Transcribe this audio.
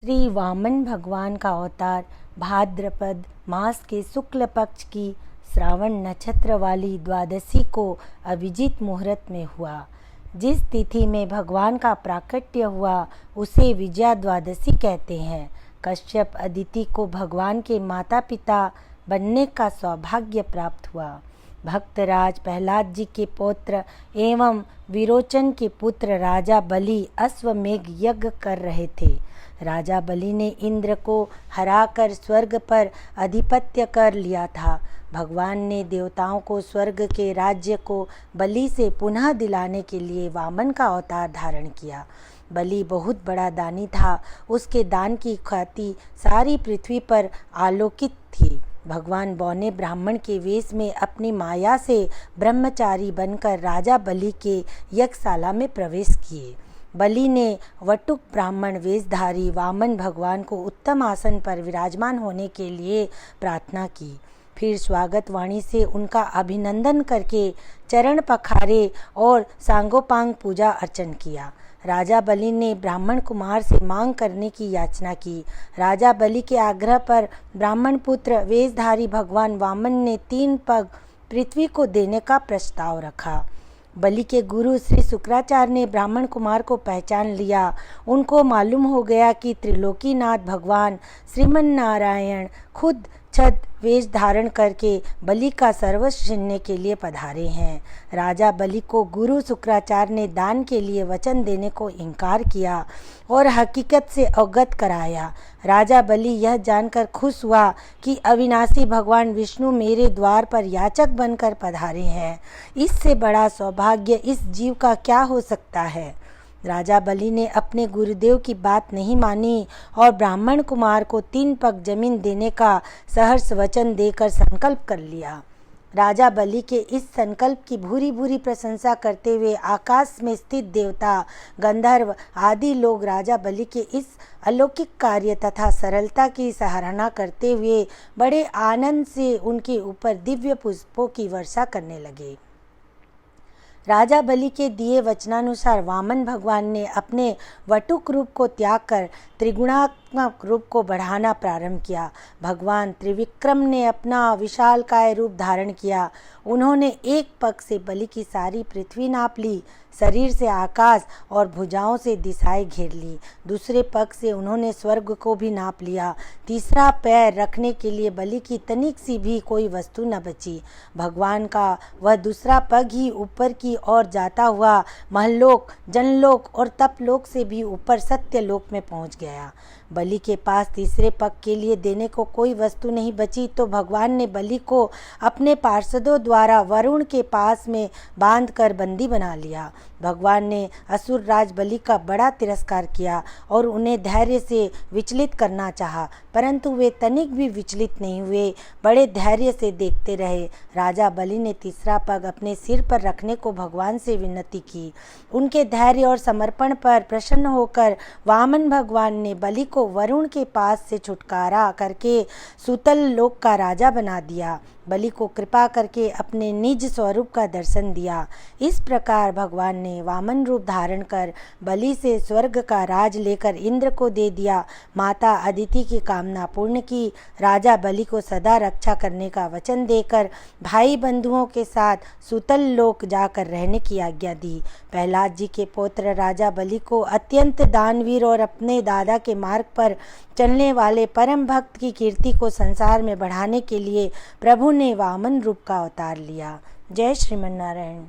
श्री वामन भगवान का अवतार भाद्रपद मास के शुक्ल पक्ष की श्रावण नक्षत्र वाली द्वादशी को अभिजीत मुहूर्त में हुआ। जिस तिथि में भगवान का प्राकट्य हुआ उसे विजया द्वादशी कहते हैं। कश्यप अदिति को भगवान के माता पिता बनने का सौभाग्य प्राप्त हुआ। भक्तराज प्रहलाद जी के पौत्र एवं विरोचन के पुत्र राजा बलि अश्वमेघ यज्ञ कर रहे थे। राजा बलि ने इंद्र को हराकर स्वर्ग पर अधिपत्य कर लिया था। भगवान ने देवताओं को स्वर्ग के राज्य को बलि से पुनः दिलाने के लिए वामन का अवतार धारण किया। बलि बहुत बड़ा दानी था। उसके दान की ख्याति सारी पृथ्वी पर आलोकित थी। भगवान बौने ब्राह्मण के वेश में अपनी माया से ब्रह्मचारी बनकर राजा बलि के यज्ञशाला में प्रवेश किए। बलि ने वटुक ब्राह्मण वेशधारी वामन भगवान को उत्तम आसन पर विराजमान होने के लिए प्रार्थना की। फिर स्वागत वाणी से उनका अभिनंदन करके चरण पखारे और सांगोपांग पूजा अर्चन किया। राजा बलि ने ब्राह्मण कुमार से मांग करने की याचना की। राजा बलि के आग्रह पर ब्राह्मण पुत्र वेशधारी भगवान वामन ने 3 पग पृथ्वी को देने का प्रस्ताव रखा। बलि के गुरु श्री शुक्राचार्य ने ब्राह्मण कुमार को पहचान लिया। उनको मालूम हो गया कि त्रिलोकीनाथ भगवान श्रीमन नारायण खुद छद वेश धारण करके बलि का सर्वस्व छीनने के लिए पधारे हैं। राजा बलि को गुरु शुक्राचार्य ने दान के लिए वचन देने को इनकार किया और हकीकत से अवगत कराया। राजा बलि यह जानकर खुश हुआ कि अविनाशी भगवान विष्णु मेरे द्वार पर याचक बनकर पधारे हैं। इससे बड़ा सौभाग्य इस जीव का क्या हो सकता है। राजा बलि ने अपने गुरुदेव की बात नहीं मानी और ब्राह्मण कुमार को 3 पग जमीन देने का सहर्ष वचन देकर संकल्प कर लिया। राजा बलि के इस संकल्प की भूरी भूरी प्रशंसा करते हुए आकाश में स्थित देवता, गंधर्व आदि लोग राजा बलि के इस अलौकिक कार्य तथा सरलता की सराहना करते हुए बड़े आनंद से उनके ऊपर दिव्य पुष्पों की वर्षा करने लगे। राजा बलि के दिए वचनानुसार वामन भगवान ने अपने वटुक रूप को त्याग कर त्रिगुणात्मक रूप को बढ़ाना प्रारंभ किया। भगवान त्रिविक्रम ने अपना विशालकाय रूप धारण किया। उन्होंने एक पग से बलि की सारी पृथ्वी नाप ली, शरीर से आकाश और भुजाओं से दिशाएं घेर ली। दूसरे पग से उन्होंने स्वर्ग को भी नाप लिया। तीसरा पैर रखने के लिए बलि की तनिक सी भी कोई वस्तु न बची। भगवान का वह दूसरा पग ही ऊपर की ओर जाता हुआ महलोक, जनलोक और तपलोक से भी ऊपर सत्यलोक में पहुंच गया। बलि के पास तीसरे पग के लिए देने को कोई वस्तु नहीं बची तो भगवान ने बलि को अपने पार्षदों द्वारा वरुण के पास में बांधकर बंदी बना लिया। भगवान ने असुर राज बलि का बड़ा तिरस्कार किया और उन्हें धैर्य से विचलित करना चाहा, परंतु वे तनिक भी विचलित नहीं हुए, बड़े धैर्य से देखते रहे। राजा बलि ने तीसरा पग अपने सिर पर रखने को भगवान से विनती की। उनके धैर्य और समर्पण पर प्रसन्न होकर वामन भगवान ने बलि को वरुण के पास से छुटकारा करके सुतल लोक का राजा बना दिया। बलि को कृपा करके अपने निज स्वरूप का दर्शन दिया। इस प्रकार भगवान ने वामन रूप धारण कर बलि से स्वर्ग का राज लेकर इंद्र को दे दिया। माता अदिति की कामना पूर्ण की। राजा बलि को सदा रक्षा करने का वचन देकर भाई बंधुओं के साथ सुतल लोक जाकर रहने की आज्ञा दी। प्रहलाद जी के पौत्र राजा बलि को अत्यंत दानवीर और अपने दादा के मार्ग पर चलने वाले परम भक्त की कीर्ति को संसार में बढ़ाने के लिए प्रभु ने वामन रूप का अवतार लिया। जय श्रीमन नारायण।